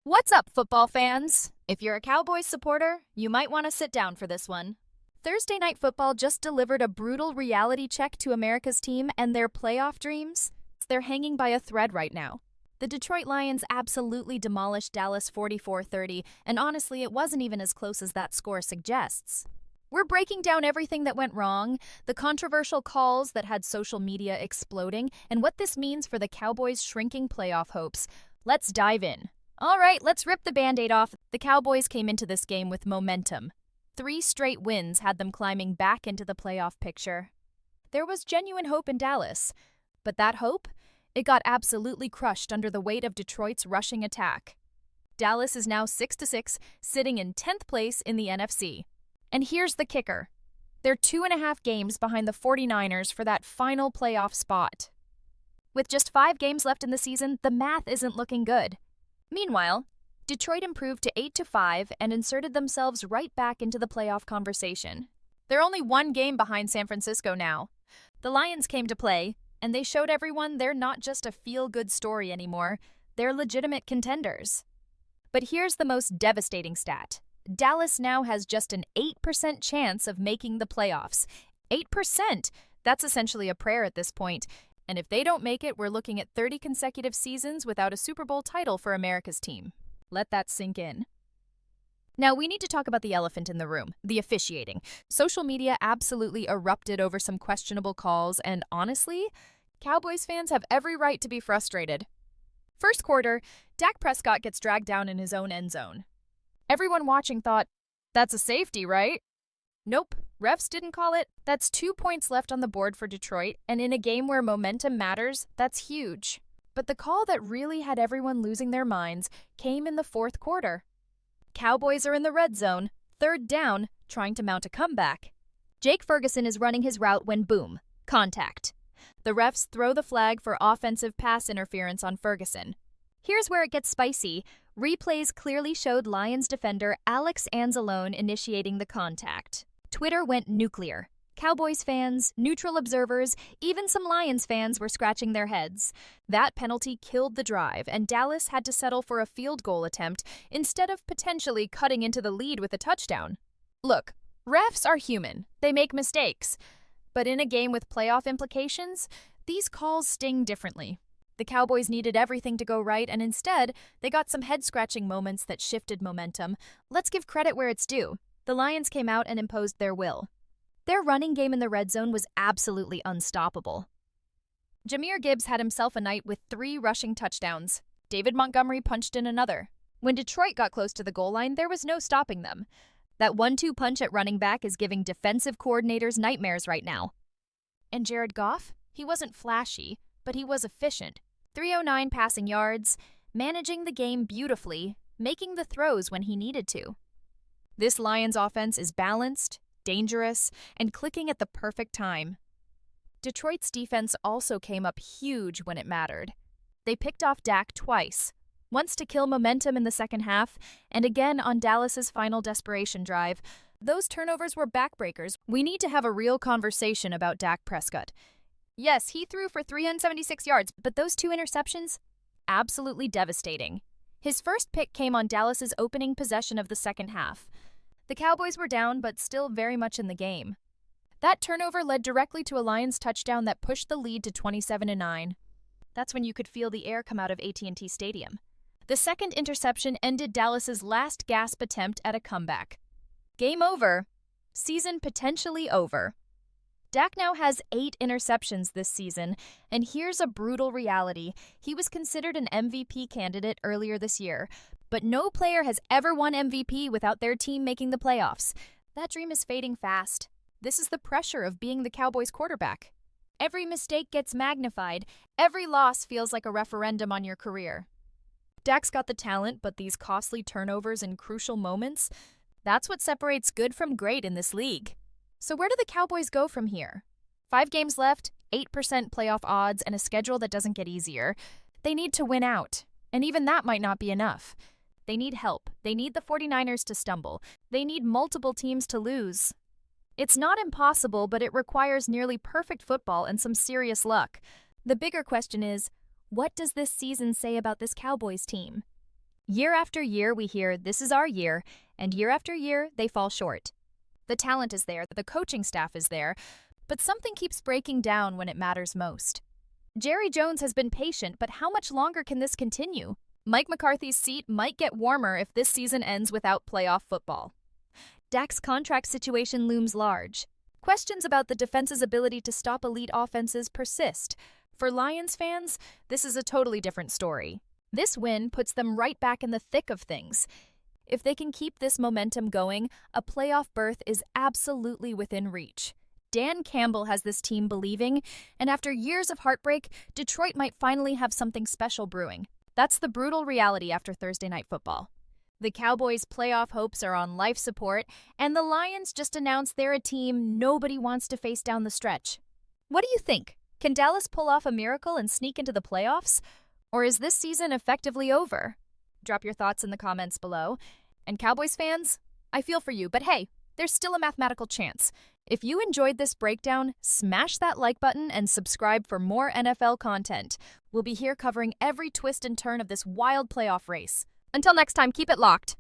What's up, football fans? If you're a Cowboys supporter, you might want to sit down for this one. Thursday Night Football just delivered a brutal reality check to America's team and their playoff dreams. They're hanging by a thread right now. The Detroit Lions absolutely demolished Dallas 44-30, and honestly, it wasn't even as close as that score suggests. We're breaking down everything that went wrong, the controversial calls that had social media exploding, and what this means for the Cowboys' shrinking playoff hopes. Let's dive in. All right, let's rip the Band-Aid off. The Cowboys came into this game with momentum. 3 straight wins had them climbing back into the playoff picture. There was genuine hope in Dallas, but that hope, it got absolutely crushed under the weight of Detroit's rushing attack. Dallas is now 6-6, sitting in 10th place in the NFC. And here's the kicker. They're 2.5 games behind the 49ers for that final playoff spot. With just 5 games left in the season, the math isn't looking good. Meanwhile, Detroit improved to 8-5 and inserted themselves right back into the playoff conversation. They're only 1 game behind San Francisco now. The Lions came to play, and they showed everyone they're not just a feel-good story anymore, they're legitimate contenders. But here's the most devastating stat. Dallas now has just an 8% chance of making the playoffs. 8%! That's essentially a prayer at this point. And if they don't make it, we're looking at 30 consecutive seasons without a Super Bowl title for America's team. Let that sink in. Now, we need to talk about the elephant in the room, the officiating. Social media absolutely erupted over some questionable calls, and honestly, Cowboys fans have every right to be frustrated. First quarter, Dak Prescott gets dragged down in his own end zone. Everyone watching thought, that's a safety, right? Nope, refs didn't call it. That's 2 points left on the board for Detroit, and in a game where momentum matters, that's huge. But the call that really had everyone losing their minds came in the fourth quarter. Cowboys are in the red zone, 3rd down, trying to mount a comeback. Jake Ferguson is running his route when boom, contact. The refs throw the flag for offensive pass interference on Ferguson. Here's where it gets spicy. Replays clearly showed Lions defender Alex Anzalone initiating the contact. Twitter went nuclear. Cowboys fans, neutral observers, even some Lions fans were scratching their heads. That penalty killed the drive, and Dallas had to settle for a field goal attempt instead of potentially cutting into the lead with a touchdown. Look, refs are human. They make mistakes. But in a game with playoff implications, these calls sting differently. The Cowboys needed everything to go right, and instead, they got some head-scratching moments that shifted momentum. Let's give credit where it's due. The Lions came out and imposed their will. Their running game in the red zone was absolutely unstoppable. Jahmyr Gibbs had himself a night with 3 rushing touchdowns. David Montgomery punched in another. When Detroit got close to the goal line, there was no stopping them. That 1-2 punch at running back is giving defensive coordinators nightmares right now. And Jared Goff? He wasn't flashy, but he was efficient. 309 passing yards, managing the game beautifully, making the throws when he needed to. This Lions offense is balanced, dangerous, and clicking at the perfect time. Detroit's defense also came up huge when it mattered. They picked off Dak twice, once to kill momentum in the second half, and again on Dallas's final desperation drive. Those turnovers were backbreakers. We need to have a real conversation about Dak Prescott. Yes, he threw for 376 yards, but those 2 interceptions? Absolutely devastating. His first pick came on Dallas's opening possession of the second half. The Cowboys were down, but still very much in the game. That turnover led directly to a Lions touchdown that pushed the lead to 27-9. That's when you could feel the air come out of AT&T Stadium. The second interception ended Dallas's last gasp attempt at a comeback. Game over. Season potentially over. Dak now has 8 interceptions this season, and here's a brutal reality. He was considered an MVP candidate earlier this year, but no player has ever won MVP without their team making the playoffs. That dream is fading fast. This is the pressure of being the Cowboys' quarterback. Every mistake gets magnified. Every loss feels like a referendum on your career. Dak's got the talent, but these costly turnovers in crucial moments, that's what separates good from great in this league. So where do the Cowboys go from here? 5 games left, 8% playoff odds, and a schedule that doesn't get easier. They need to win out, and even that might not be enough. They need help. They need the 49ers to stumble. They need multiple teams to lose. It's not impossible, but it requires nearly perfect football and some serious luck. The bigger question is, what does this season say about this Cowboys team? Year after year, we hear, "This is our year," and year after year, they fall short. The talent is there, the coaching staff is there, but something keeps breaking down when it matters most. Jerry Jones has been patient, but how much longer can this continue? Mike McCarthy's seat might get warmer if this season ends without playoff football. Dak's contract situation looms large. Questions about the defense's ability to stop elite offenses persist. For Lions fans, this is a totally different story. This win puts them right back in the thick of things. If they can keep this momentum going, a playoff berth is absolutely within reach. Dan Campbell has this team believing, and after years of heartbreak, Detroit might finally have something special brewing. That's the brutal reality after Thursday Night Football. The Cowboys' playoff hopes are on life support, and the Lions just announced they're a team nobody wants to face down the stretch. What do you think? Can Dallas pull off a miracle and sneak into the playoffs? Or is this season effectively over? Drop your thoughts in the comments below. And Cowboys fans, I feel for you, but hey, there's still a mathematical chance. If you enjoyed this breakdown, smash that like button and subscribe for more NFL content. We'll be here covering every twist and turn of this wild playoff race. Until next time, keep it locked.